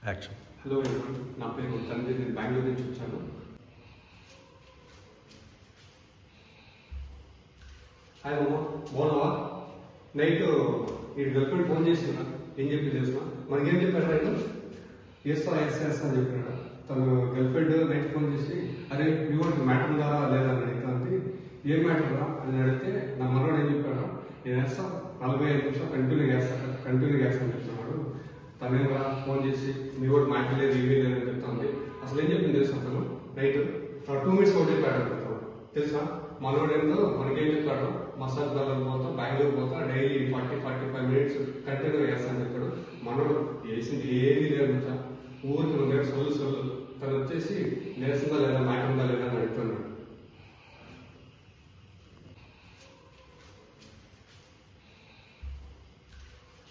Action. Hello everyone, నా పేరు తన్వీర్. నేను బెంగళూరు నుంచి వచ్చాను. హాయ్ అమ్మ, బాగున్నావా? నైట్ ఈ గర్ల్ ఫ్రెండ్ ఫోన్ చేసిన. ఏం చెప్పి తెలుసా? మనకేం చెప్పాడు రైట్? ఎస్ అని చెప్పినాడు. తను గర్ల్ ఫ్రెండ్ నైట్ ఫోన్ చేసి, అరే మీ వాడికి మ్యాటర్ ఉందా లేదా అని అడుగుతుంది. ఏం మ్యాటర్ రా అని అడిగితే, నా మనవాడు ఏం చెప్పాడు, నేను వేస్తాను 45 నిమిషాలు కంటిన్యూ చేస్తాను చెప్తున్నాడు. తనేమరా ఫోన్ చేసి మీ వాడు మ్యాటర్ లేదు ఏమీ లేదని చెప్తుంది. అసలు ఏం చెప్పింది తెలుసా? తను నైట్ 2 మినిట్స్ ఒకటి చెప్పాడు తెలుసా? మనోడు ఏందో మనకేం చెప్పాడు, మసాజ్ పార్లర్ పోతా, బెంగళూరు పోతా, డైలీ 40-45 మినిట్స్ కంటిన్యూ చేస్తాను చెప్పాడు. మనోడు చేసింది ఏమీ లేదు సార్, ఊరికి ఉండే సొల్లు. తను వచ్చేసి నేర్చుందా లేదా, మ్యాటర్ ఉందా లేదా అని అడుగుతున్నాడు.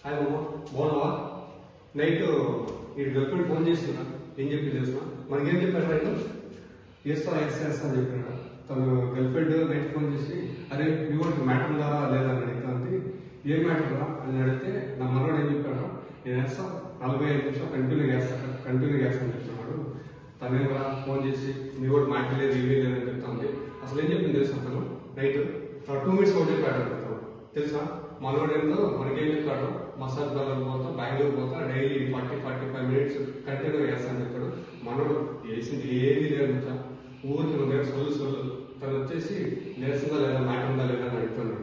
హాయ్ అమ్మ, బాగున్నావా? నైట్ ఈ గర్ల్ ఫ్రెండ్ ఫోన్ చేసిన. ఏం చెప్పి తెలుసా? మనకేం చెప్పాడు రైట్? ఎస్ అని చెప్పినాడు. తను గర్ల్ ఫ్రెండ్ నైట్ ఫోన్ చేసి, అరే మీ వాడికి మ్యాటర్ ఉందా లేదా అని అడుగుతుంది. ఏం మ్యాటర్ రా అని అడిగితే, నా మనవాడు ఏం చెప్పాడు, నేను వేస్తాను 45 నిమిషాలు కంటిన్యూ చేస్తాను చెప్తున్నాడు. తనేమరా ఫోన్ చేసి మీ వాడు మ్యాటర్ లేదు ఏమీ లేదని చెప్తుంది. అసలు ఏం చెప్పింది తెలుసా? తను నైట్ 2 మినిట్స్ ఒకటి చెప్పాడు తెలుసా? మనోడు ఏందో మనకేం చెప్పాడు, మసాజ్ పార్లర్ పోతా, బెంగళూరు పోతా, డైలీ 40-45 మినిట్స్ కంటిన్యూ చేస్తాను చెప్పాడు. మనోడు చేసింది ఏమీ లేదు సార్, ఊరికి ఉండే సొల్లు. తను వచ్చేసి నేర్చుందా లేదా, మ్యాటర్ ఉందా లేదా అని అడుగుతున్నాడు.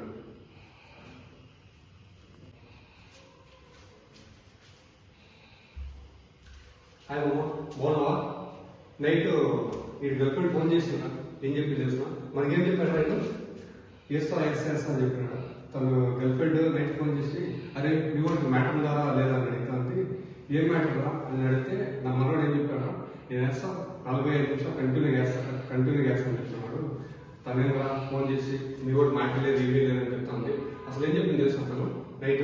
హాయ్ అమ్మ, బాగున్నావా? నైట్ ఈ గర్ల్ ఫ్రెండ్ ఫోన్ చేసిన. ఏం చెప్పి తెలుసా? మనకేం చెప్పాడు రైట్? ఎస్ అని చెప్పినాడు. తను గర్ల్ ఫ్రెండ్ నైట్ ఫోన్ చేసి, అరే మీ వాడికి మ్యాటర్ ఉందా లేదా అని అడుగుతుంది. ఏం మ్యాటర్ రా అని అడిగితే, నా మనవాడు ఏం చెప్పాడు, నేను వేస్తాను 45 నిమిషాలు కంటిన్యూ చేస్తాను చెప్తున్నాడు. తనేమరా ఫోన్ చేసి మీ వాడు మ్యాటర్ లేదు ఏమీ లేదని చెప్తుంది. అసలు ఏం చెప్పింది తెలుసా? తను నైట్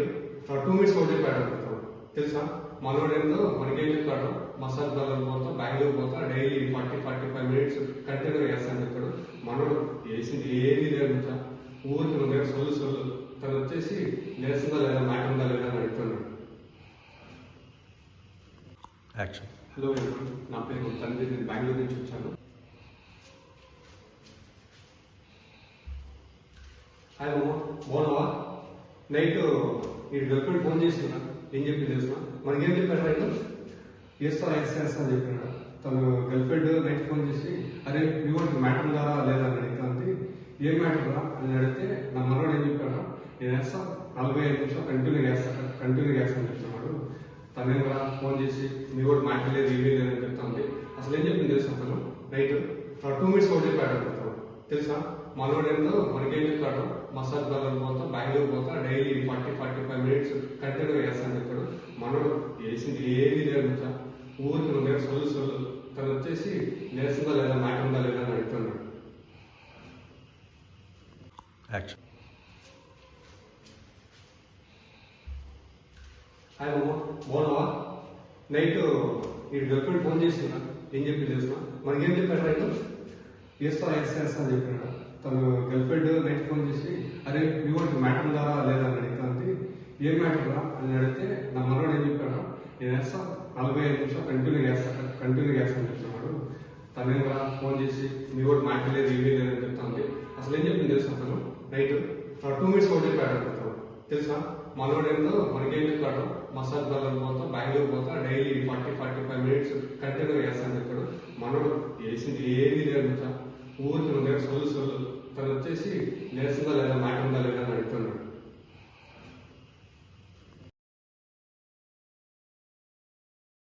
2 మినిట్స్ ఒకటి చెప్పాడు తెలుసా? మనోడు ఏందో మనకేం చెప్పాడు, మసాజ్ పార్లర్ పోతా, బెంగళూరు పోతా, డైలీ 40-45 మినిట్స్ కంటిన్యూ చేస్తాను చెప్పాడు. మనోడు చేసింది ఏమీ లేదు సార్, ఊరికి ఉండే సొల్లు. తను వచ్చేసి నేర్చుందా లేదా, మ్యాటర్ ఉందా లేదా అని అడుగుతున్నాడు. యాక్షన్. హలో ఎవరివన్, నా పేరు తన్వీర్. నేను బెంగళూరు నుంచి వచ్చాను. హాయ్ అమ్మ, బాగున్నావా? నైట్ ఈ గర్ల్ ఫ్రెండ్ ఫోన్ చేసిన. ఏం చెప్పి తెలుసా? మనకేం చెప్పాడు రైట్? ఎస్ అని చెప్పినాడు. తను గర్ల్ ఫ్రెండ్ నైట్ ఫోన్ చేసి, అరే మీ వాడికి మ్యాటర్ ఉందా లేదా అని అడుగుతుంది. ఏం మ్యాటర్ రా అని అడిగితే, నా మనవాడు ఏం చెప్పాడు, నేను వేస్తాను 45 నిమిషాలు కంటిన్యూ చేస్తాను చెప్తున్నాడు. తనేమరా ఫోన్ చేసి మీ వాడు మ్యాటర్ లేదు ఏమీ లేదని చెప్తుంది. అసలు ఏం చెప్పింది తెలుసా? తను నైట్ 2 మినిట్స్ ఒకటి చెప్పాడు తెలుసా? మనోడు ఏందో మనకేం చెప్పాడు, మసాజ్ పార్లర్ పోతా, బెంగళూరు పోతా, డైలీ 40-45 మినిట్స్ కంటిన్యూ చేస్తాను చెప్పాడు. మనోడు చేసింది ఏమీ లేదు సార్, ఊరికి ఉండే సొల్లు. తను వచ్చేసి నేర్చుందా లేదా, మ్యాటర్ ఉందా లేదా అని అడుగుతున్నాడు. యాక్షన్. హాయ్ అమ్మ, బాగున్నావా? నైట్ ఈ గర్ల్ ఫ్రెండ్ ఫోన్ చేసిన. ఏం చెప్పి తెలుసా? మనకేం చెప్పాడు రైట్? ఎస్ అని చెప్పినాడు. తను గర్ల్ ఫ్రెండ్ నైట్ ఫోన్ చేసి, అరే మీ వాడికి మ్యాటర్ ఉందా లేదా అని అడుగుతుంది. ఏం మ్యాటర్ రా అని అడిగితే, నా మనవాడు ఏం చెప్పాడు, నేను వేస్తాను 45 నిమిషాలు కంటిన్యూ చేస్తాను చెప్తున్నాడు. తనేమరా ఫోన్ చేసి మీ వాడు మ్యాటర్ లేదు ఏమీ లేదని చెప్తుంది. అసలు ఏం చెప్పింది తెలుసా? తను నైట్ 2 మినిట్స్ ఒకటి చెప్పాడు తెలుసా? మనోడు ఏందో మనకేం చెప్పాడు, మసాజ్ పార్లర్ పోతా, బెంగళూరు పోతా, డైలీ 40-45 మినిట్స్ కంటిన్యూ చేస్తాను చెప్పాడు. మనోడు చేసింది ఏమీ లేదు సార్, ఊరికి ఉండే సొల్లు. తను వచ్చేసి నేర్చుందా లేదా, మ్యాటర్ ఉందా లేదా అని అడుగుతున్నాడు.